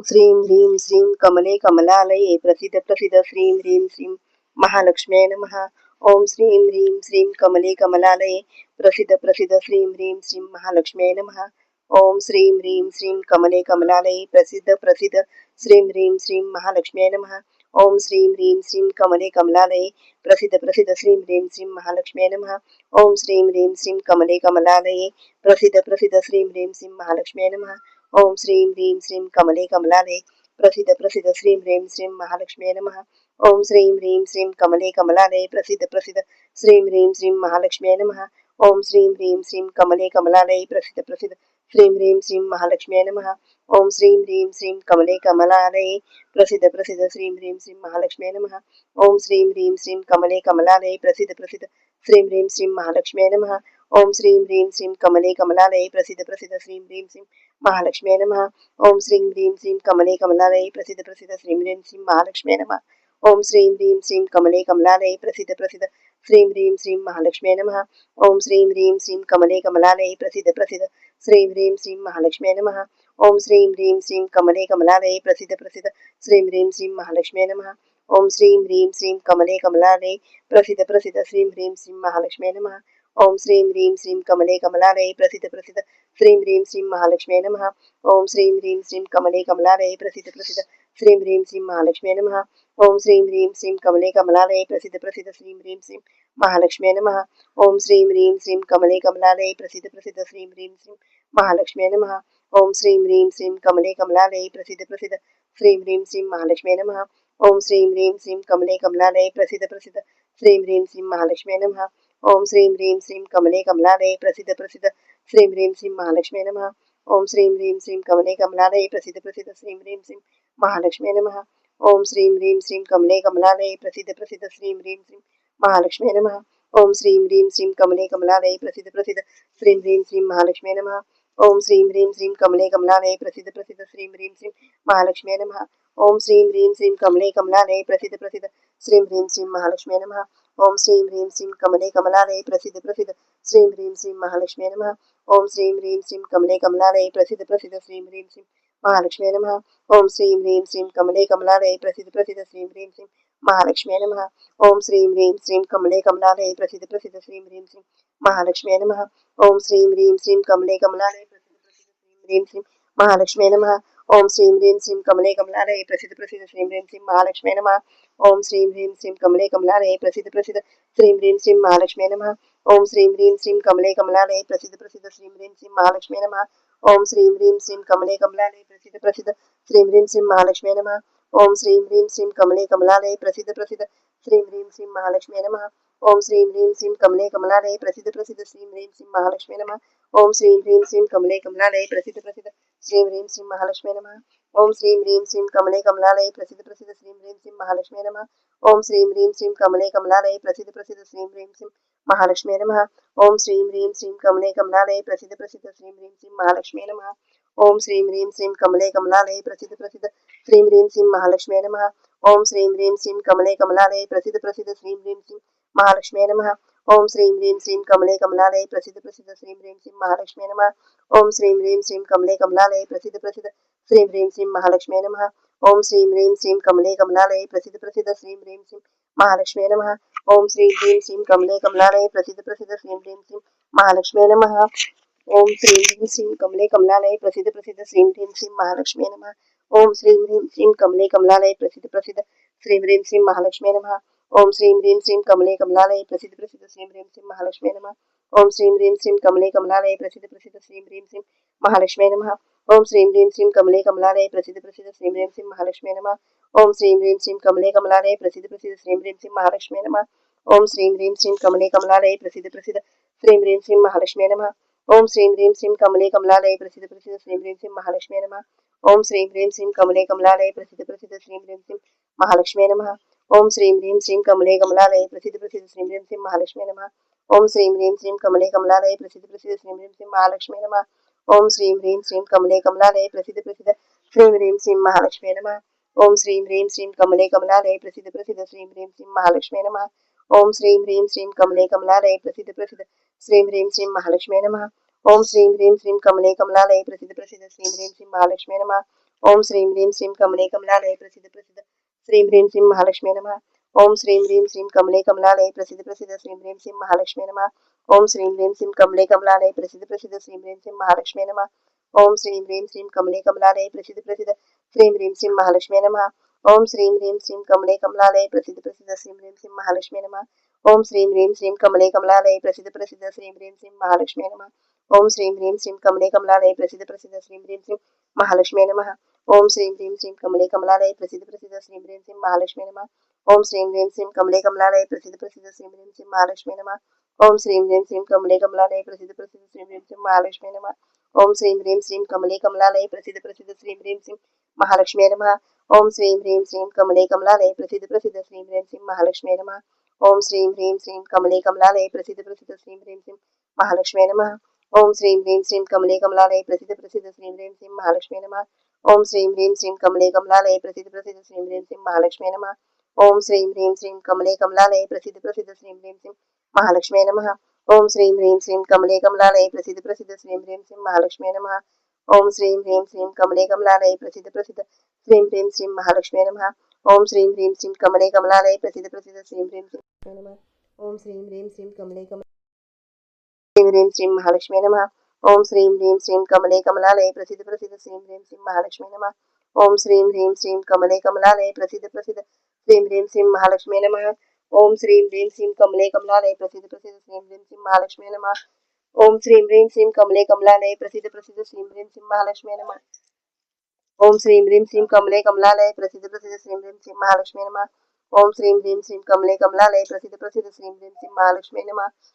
श्रीं ह्रीं श्रीं कमले कमलालये प्रसिद्ध प्रसिद्ध श्रीं ह्रीं श्रीं महालक्ष्म्यै नमः। ओम श्रीं ह्रीं श्रीं कमले कमलालये प्रसिद्ध प्रसिद्ध श्रीं ह्रीं श्रीं महालक्ष्म्यै नमः। ओम श्रीं ह्रीं श्रीं कमले कमलालये प्रसिद्ध प्रसिद्ध श्रीं ह्रीं श्रीं महालक्ष्म्यै नमः। ओम श्रीं ह्रीं श्रीं कमले कमलालये प्रसिद्ध प्रसिद्ध श्रीं ह्रीं श्रीं महालक्ष्म्यै नमः। ओम श्रीं ह्रीं श्रीं कमले कमलालये प्रसिद्ध प्रसिद्ध श्रीं ह्रीं श्रीं महालक्ष्म्यै नमः। ओम श्रीं ह्रीं श्रीं कमले कमलालये प्रसिद्ध प्रसिद्ध श्रीं ह्रीं श्रीं महालक्ष्म्यै नमः। ओम श्रीं ह्रीं श्रीं कमले कमलालये प्रसिद्ध प्रसिद्ध श्रीं ह्रीं श्रीं महालक्ष्म्यै नमः। ओम श्रीं ह्रीं श्रीं कमले कमलालये प्रसिद्ध प्रसिद्ध श्रीं ह्रीं श्रीं महालक्ष्म्यै नमः। ओम श्रीं ह्रीं श्रीं कमले कमलालये प्रसिद्ध प्रसिद्ध श्रीं ह्रीं श्रीं महालक्ष्म्यै नमः। ओम श्रीं ह्रीं श्रीं कमले कमलालये प्रसिद्ध प्रसिद्ध श्रीं ह्रीं श्रीं महालक्ष्म्यै नमः। ओम श्रीं ह्रीं श्रीं कमले कमलालये प्रसिद्ध प्रसिद्ध श्रीं ह्रीं श्रीं महालक्ष्म्यै नमः। ओम श्रीं ह्रीं श्रीं कमले कमलालये प्रसिद्ध प्रसिद्ध श्रीं ह्रीं श्रीं महालक्ष्म्यै नमः। ओम श्रीं ह्रीं श्रीं कमले कमलालये प्रसिद्ध प्रसिद्ध श्रीं ह्रीं श्रीं महालक्ष्म्यै नमः। ओम श्रीं ह्रीं श्रीं कमले कमलालये प्रसिद्ध प्रसिद्ध श्रीं ह्रीं श्रीं महालक्ष्म्यै नमः। ओम श्रीं ह्रीं श्रीं कमले कमलालये प्रसिद्ध प्रसिद्ध श्रीं ह्रीं श्रीं महालक्ष्म्यै नमः। ओम श्रीं ह्रीं श्रीं कमले कमलालये प्रसिद्ध प्रसिद्ध श्रीं ह्रीं श्रीं महालक्ष्म्यै नमः। ओम श्रीं ह्रीं श्रीं कमले कमलालये प्रसिद्ध प्रसिद्ध श्रीं ह्रीं श्रीं महालक्ष्म्यै नमः। ओम श्रीं ह्रीं श्रीं कमले कमलालये प्रसिद्ध प्रसिद्ध श्रीं ह्रीं श्रीं महालक्ष्म्यै नमः। ओम श्रीं ह्रीं श्रीं कमले कमलालये प्रसिद्ध प्रसिद्ध श्रीं ह्रीं श्रीं महालक्ष्म्यै नमः। ओम श्रीं ह्रीं श्रीं कमले कमलालये प्रसिद्ध प्रसिद्ध श्रीं ह्रीं श्रीं महालक्ष्म्यै नमः। ओम श्रीं ह्रीं श्रीं कमले कमलालये प्रसिद्ध प्रसिद्ध श्रीं ह्रीं श्रीं महालक्ष्म्यै नमः। ओम श्रीं ह्रीं श्रीं कमले कमलालये प्रसिद्ध प्रसिद्ध श्रीं ह्रीं श्रीं महालक्ष्म्यै नमः। ओम श्रीं ह्रीं श्रीं कमले कमलालये प्रसिद्ध प्रसिद्ध श्रीं ह्रीं श्रीं महालक्ष्म्यै नमः। ओम श्रीं ह्रीं श्रीं कमले कमलालये प्रसिद्ध प्रसिद्ध श्रीं ह्रीं श्रीं महालक्ष्म्यै नमः। ओम श्रीं ह्रीं श्रीं कमले कमलालये प्रसिद्ध प्रसिद्ध श्रीं ह्रीं श्रीं महालक्ष्म्यै नमः। ओम श्रीं ह्रीं श्रीं कमले कमलालये प्रसिद्ध प्रसिद्ध श्रीं ह्रीं श्रीं महालक्ष्म्यै नमः। ओम श्रीं ह्रीं श्रीं कमले कमलालये प्रसिद्ध प्रसिद्ध श्रीं ह्रीं श्रीं महालक्ष्म्यै नमः। ओम श्रीं ह्रीं श्रीं कमले कमलालये प्रसिद्ध प्रसिद्ध श्रीं ह्रीं श्रीं महालक्ष्म्यै नमः। ओम श्रीं ह्रीं श्रीं कमले कमलालये प्रसिद्ध प्रसिद्ध श्रीं ह्रीं श्रीं महालक्ष्म्यै नमः। ओम श्रीं ह्रीं श्रीं कमले कमलालये प्रसिद्ध प्रसिद्ध श्रीं ह्रीं श्रीं महालक्ष्म्यै नमः। ओम श्रीं ह्रीं श्रीं कमले कमलालये प्रसिद्ध प्रसिद्ध श्रीं ह्रीं श्रीं महालक्ष्म्यै नमः। ओम श्रीं ह्रीं श्रीं कमले कमलालये प्रसिद्ध प्रसिद्ध श्रीं ह्रीं श्रीं महालक्ष्म्यै नमः। ओम श्रीं ह्रीं श्रीं कमले कमलालये प्रसिद्ध प्रसिद्ध श्रीं ह्रीं श्रीं महालक्ष्म्यै नमः। ओम श्रीं ह्रीं श्रीं कमले कमलालये प्रसिद्ध प्रसिद्ध श्रीं ह्रीं श्रीं महालक्ष्म्यै नमः। ओम श्रीं ह्रीं श्रीं कमले कमलालये प्रसिद्ध प्रसिद्ध श्रीं ह्रीं श्रीं महालक्ष्म्यै नमः। ओम श्रीं ह्रीं श्रीं कमले कमलालये प्रसिद्ध प्रसिद्ध श्रीं ह्रीं श्रीं महालक्ष्म्यै नमः। ओम श्रीं ह्रीं श्रीं कमले कमलालये प्रसिद्ध प्रसिद्ध श्रीं ह्रीं श्रीं महालक्ष्म्यै नमः। ओम श्रीं ह्रीं श्रीं कमले कमलालये प्रसिद्ध प्रसिद्ध श्रीं ह्रीं श्रीं महालक्ष्म्यै नमः। ओम श्रीं ह्रीं श्रीं कमले कमलालये प्रसिद्ध प्रसिद्ध श्रीं ह्रीं श्रीं महालक्ष्म्यै नमः। ओम श्रीं ह्रीं श्रीं कमले कमलालये प्रसिद्ध प्रसिद्ध श्रीं ह्रीं श्रीं महालक्ष्म्यै नमः। ओम श्रीं ह्रीं श्रीं कमले कमलालये प्रसिद्ध प्रसिद्ध श्रीं ह्रीं श्रीं महालक्ष्म्यै नमः। ओम श्रीं ह्रीं श्रीं कमले कमलालये प्रसिद्ध प्रसिद्ध श्रीं ह्रीं श्रीं महालक्ष्म्यै नमः। ओम श्रीं ह्रीं श्रीं कमले कमलालये प्रसिद्ध प्रसिद्ध श्रीं ह्रीं श्रीं महालक्ष्म्यै नमः। ओम श्रीं ह्रीं श्रीं कमले कमलालये प्रसिद्ध प्रसिद्ध श्रीं ह्रीं श्रीं महालक्ष्म्यै नमः। ओम श्रीं ह्रीं श्रीं कमले कमलालये प्रसिद्ध प्रसिद्ध श्रीं ह्रीं श्रीं महालक्ष्म्यै नमः। ओम श्रीं ह्रीं श्रीं कमले कमलालये प्रसिद्ध प्रसिद्ध श्रीं ह्रीं श्रीं महालक्ष्म्यै नमः। ओम श्रीं ह्रीं श्रीं कमले कमलालये प्रसिद्ध प्रसिद्ध श्रीं ह्रीं श्रीं महालक्ष्म्यै नमः। ओम श्रीं ह्रीं श्रीं कमले कमलालये प्रसिद्ध प्रसिद्ध श्रीं ह्रीं श्रीं महालक्ष्म्यै नमः। ओम श्रीं ह्रीं श्रीं कमले कमलालये प्रसिद्ध प्रसिद्ध श्रीं ह्रीं श्रीं महालक्ष्म्यै नमः। ओम श्रीं ह्रीं श्रीं कमले कमलालये प्रसिद्ध प्रसिद्ध श्रीं ह्रीं श्रीं महालक्ष्म्यै नमः। ओम श्रीं ह्रीं श्रीं कमले कमलालये प्रसिद्ध प्रसिद्ध श्रीं ह्रीं श्रीं महालक्ष्म्यै नमः। ओम श्रीं ह्रीं श्रीं कमले कमलालये प्रसिद्ध प्रसिद्ध श्रीं ह्रीं श्रीं महालक्ष्म्यै नमः। ओम श्रीं ह्रीं श्रीं कमले कमलालये प्रसिद्ध प्रसिद्ध श्रीं ह्रीं श्रीं महालक्ष्म्यै नमः। ओम श्रीं ह्रीं श्रीं कमले कमलालये प्रसिद्ध प्रसिद्ध श्रीं ह्रीं श्रीं महालक्ष्म्यै नमः। ओम श्रीं ह्रीं श्रीं कमले कमलालये प्रसिद्ध प्रसिद्ध श्रीं ह्रीं श्रीं महालक्ष्म्यै नमः। ओम श्रीं ह्रीं श्रीं कमले कमलालये प्रसिद्ध प्रसिद्ध श्रीं ह्रीं श्रीं महालक्ष्म्यै नमः। ओम श्रीं ह्रीं श्रीं कमले कमलालये प्रसिद्ध प्रसिद्ध श्रीं ह्रीं श्रीं महालक्ष्म्यै नमः। ओम श्रीं ह्रीं श्रीं कमले कमलालये प्रसिद्ध प्रसिद्ध श्रीं ह्रीं श्रीं महालक्ष्म्यै नमः। ओम श्रीं ह्रीं श्रीं कमले कमलालये प्रसिद्ध प्रसिद्ध श्रीं ह्रीं श्रीं महालक्ष्म्यै नमः। ओम श्रीं ह्रीं श्रीं कमले कमलालये प्रसिद्ध प्रसिद्ध श्रीं ह्रीं श्रीं महालक्ष्म्यै नमः। ओम श्रीं ह्रीं श्रीं कमले कमलालये प्रसिद्ध प्रसिद्ध श्रीं ह्रीं श्रीं महालक्ष्म्यै नमः। ओम श्रीं ह्रीं श्रीं कमले कमलालये प्रसिद्ध प्रसिद्ध श्रीं ह्रीं श्रीं महालक्ष्म्यै नमः। ओम श्रीं ह्रीं श्रीं कमले कमलालये प्रसिद्ध प्रसिद्ध श्रीं ह्रीं श्रीं महालक्ष्म्यै नमः। ओम श्रीं ह्रीं श्रीं कमले कमलालये प्रसिद्ध प्रसिद्ध श्रीं ह्रीं श्रीं महालक्ष्म्यै नमः। ओम श्रीं ह्रीं श्रीं कमले कमलालये प्रसिद्ध प्रसिद्ध श्रीं ह्रीं श्रीं महालक्ष्मी नमः। ओम श्रीं ह्रीं श्रीं कमले कमलालये प्रसिद्ध प्रसिद्ध श्रीं ह्रीं श्रीं महालक्ष्मी नमः। ओम श्रीं ह्रीं श्रीं कमले कमलालये प्रसिद्ध प्रसिद्ध श्रीं ह्रीं श्रीं महालक्ष्मी नमः। ओम श्रीं ह्रीं श्रीं कमले कमलालये प्रसिद्ध प्रसिद्ध श्रीं ह्रीं श्रीं महालक्ष्मी नमः। ओम श्रीं ह्रीं श्रीं कमले कमलालये प्रसिद्ध प्रसिद्ध श्रीं ह्रीं श्रीं महालक्ष्मी नमः। ओम श्रीं ह्रीं श्रीं कमले कमलालये प्रसिद्ध प्रसिद्ध श्रीं ह्रीं श्रीं महालक्ष्मी नमः। ओम श्रीं ह्रीं श्रीं कमले कमलालये प्रसिद्ध प्रसिद्ध श्रीं ह्रीं श्रीं महालक्ष्मी नमः। ओम श्रीं ह्रीं श्रीं कमले कमलालये प्रसिद्ध प्रसिद्ध श्रीं ह्रीं श्रीं महालक्ष्मी नमः। ओम श्रीं ह्रीं श्रीं कमले कमलालये प्रसिद्ध प्रसिद्ध श्रीं ह्रीं श्रीं महालक्ष्मी नमः। ओम श्रीं ह्रीं श्रीं कमले कमलालये प्रसिद्ध प्रसिद्ध श्रीं ह्रीं श्रीं महालक्ष्मी नमः। ओम श्रीं ह्रीं श्रीं कमले कमलालये प्रसिद्ध प्रसिद्ध श्रीं ह्रीं श्रीं महालक्ष्मी नमः। ओम श्रीं ह्रीं श्रीं कमले कमलालये प्रसिद्ध प्रसिद्ध श्रीं ह्रीं श्रीं महालक्ष्मी नमः। ओम श्रीं ह्रीं श्रीं कमले कमलालये प्रसिद्ध प्रसिद्ध श्रीं ह्रीं श्रीं महालक्ष्मी नमः। ओम श्रीं ह्रीं श्रीं कमले कमलालये प्रसिद्ध प्रसिद्ध श्रीं ह्रीं श्रीं महालक्ष्मी नमः। ओम श्रीं ह्रीं श्रीं कमले कमलालये प्रसिद्ध प्रसिद्ध श्रीं ह्रीं श्रीं महालक्ष्मी नमः। ओम श्रीं ह्रीं श्रीं कमले कमलालये प्रसिद्ध प्रसिद्ध श्रीं ह्रीं श्रीं महालक्ष्मी नमः। ओम श्रीं ह्रीं श्रीं कमले कमलालये प्रसिद्ध प्रसिद्ध श्रीं ह्रीं श्रीं महालक्ष्मी नमः। ओम श्रीं ह्रीं श्रीं कमले कमलालये प्रसिद्ध प्रसिद्ध श्रीं ह्रीं श्रीं महालक्ष्मी नमः। ओम श्रीं ह्रीं श्रीं कमले कमलालये प्रसिद्ध प्रसिद्ध श्रीं ह्रीं श्रीं नमः। ओम श्रीं ह्रीं श्रीं कमले श्रीं ह्रीं श्रीं महालक्ष्मी नमः। ओम श्रीं ह्रीं श्रीं कमले कमलालये प्रसिद्ध प्रसिद्ध श्रीं ह्रीं श्रीं महालक्ष्मी नमः। ओम श्रीं ह्रीं श्रीं कमले कमलालये प्रसिद्ध प्रसिद्ध श्रीं ह्रीं श्रीं महालक्ष्मी नमः। ओम श्रीं ह्रीं श्रीं कमले कमलालये प्रसिद्ध प्रसिद्ध श्रीं ह्रीं श्रीं महालक्ष्मी नमः। ओम श्रीं ह्रीं श्रीं कमले कमलालये प्रसिद्ध प्रसिद्ध श्रीं ह्रीं श्रीं महालक्ष्मी नमः। ओम श्रीं ह्रीं श्रीं कमले कमलालये प्रसिद्ध प्रसिद्ध श्रीं ह्रीं श्रीं महालक्ष्मी नमः। ओम श्रीं ह्रीं श्रीं कमले कमलालये प्रसिद्ध प्रसिद्ध श्रीं ह्रीं श्रीं महालक्ष्मी नमः।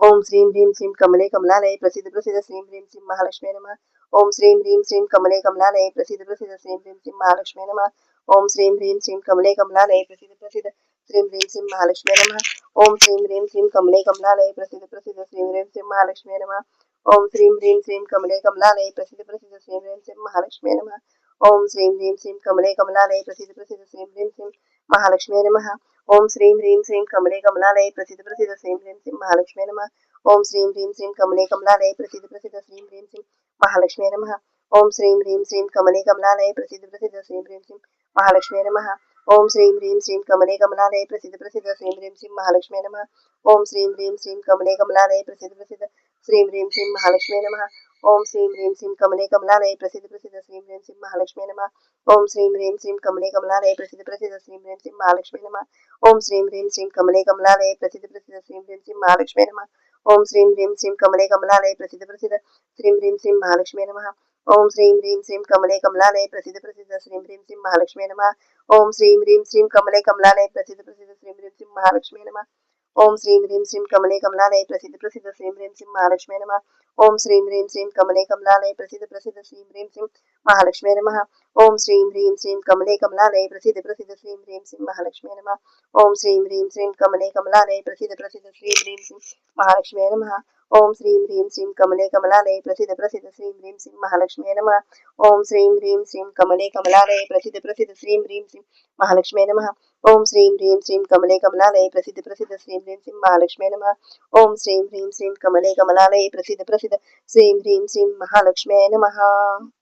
ओम श्रीं ह्रीं श्रीं कमले कमलालये प्रसिद्ध प्रसिद्ध श्रीं ह्रीं श्रीं महालक्ष्मी नमः। ओम श्रीं ह्रीं श्रीं कमले कमलालये प्रसिद्ध प्रसिद्ध श्रीं ह्रीं श्रीं महालक्ष्मी नमः। ओम श्रीं ह्रीं श्रीं कमले कमलालये प्रसिद्ध प्रसिद्ध श्रीं ह्रीं श्रीं महालक्ष्मी नमः। ओम श्रीं ह्रीं श्रीं कमले कमलालये प्रसिद्ध प्रसिद्ध श्रीं ह्रीं श्रीं महालक्ष्मी नमः। ओम श्रीं ह्रीं श्रीं कमले कमलालये प्रसिद्ध प्रसिद्ध श्रीं ह्रीं श्रीं महालक्ष्मी नमः। ओम श्रीं ह्रीं श्रीं कमले कमलालये प्रसिद्ध प्रसिद्ध श्रीं ह्रीं श्रीं महालक्ष्मी नमः। ओम श्रीं ह्रीं श्रीं कमले कमलालये प्रसिद्ध प्रसिद्ध श्रीं ह्रीं श्रीं महालक्ष्मी नमः। ओम श्रीं ह्रीं श्रीं कमले कमलालये प्रसिद्ध प्रसिद्ध श्रीं ह्रीं श्रीं महालक्ष्मी नमः। ओम श्रीं ह्रीं श्रीं कमले कमलालये प्रसिद्ध प्रसिद्ध श्रीं ह्रीं श्रीं महालक्ष्मी नमः। ओम श्रीं ह्रीं श्रीं कमले कमलालये प्रसिद्ध प्रसिद्ध श्रीं ह्रीं श्रीं महालक्ष्मी नमः। ओम श्रीं ह्रीं श्रीं कमले कमलालये प्रसिद्ध प्रसिद्ध श्रीं ह्रीं श्रीं महालक्ष्मी नमः। ओम श्रीं ह्रीं श्रीं कमले कमलालये प्रसिद्ध प्रसिद्ध श्रीं ह्रीं श्रीं महालक्ष्मी नमः। ओम श्रीं ह्रीं श्रीं कमले कमलालये प्रसिद्ध प्रसिद्ध श्रीं ह्रीं श्रीं महालक्ष्मी नमः। ओम श्रीं ह्रीं श्रीं कमले कमलालये प्रसिद्ध प्रसिद्ध श्रीं ह्रीं श्रीं महालक्ष्मी नमः। ओम श्रीं ह्रीं श्रीं कमले कमलालये प्रसिद्ध प्रसिद्ध श्रीं ह्रीं श्रीं महालक्ष्मी नमः। ओम श्रीं ह्रीं श्रीं कमले कमलालये प्रसिद्ध प्रसिद्ध श्रीं ह्रीं श्रीं महालक्ष्मी नमः। ओम श्रीं ह्रीं श्रीं कमले कमलालये प्रसिद्ध प्रसिद्ध श्रीं ह्रीं श्रीं महालक्ष्मी नमः। ओम श्रीं ह्रीं श्रीं कमले कमलालये प्रसिद्ध प्रसिद्ध श्रीं ह्रीं श्रीं महालक्ष्मी नमः। ओम श्रीं ह्रीं श्रीं कमले कमलालये प्रसिद्ध प्रसिद्ध श्रीं ह्रीं श्रीं महालक्ष्मी नमः। ओम श्रीं ह्रीं श्रीं कमले कमलालये प्रसिद्ध प्रसिद्ध श्रीं ह्रीं श्रीं महालक्ष्मी नमः। ओम श्रीं ह्रीं श्रीं कमले कमलालये प्रसिद्ध प्रसिद्ध श्रीं ह्रीं श्रीं महालक्ष्मी नमः। ओम श्रीं ह्रीं श्रीं कमले कमलालये प्रसिद्ध प्रसिद्ध श्रीं ह्रीं श्रीं महालक्ष्मी नमः। ओम श्रीं ह्रीं श्रीं कमले कमलालये प्रसिद्ध प्रसिद्ध श्रीं ह्रीं श्रीं महालक्ष्मी नमः। ओम श्रीं ह्रीं श्रीं कमले कमलालये प्रसिद्ध प्रसिद्ध श्रीं ह्रीं श्रीं महालक्ष्मी नमः। ओम श्रीं ह्रीं श्रीं कमले कमलालये प्रसिद्ध प्रसिद्ध श्रीं ह्रीं श्रीं महालक्ष्मी नमः।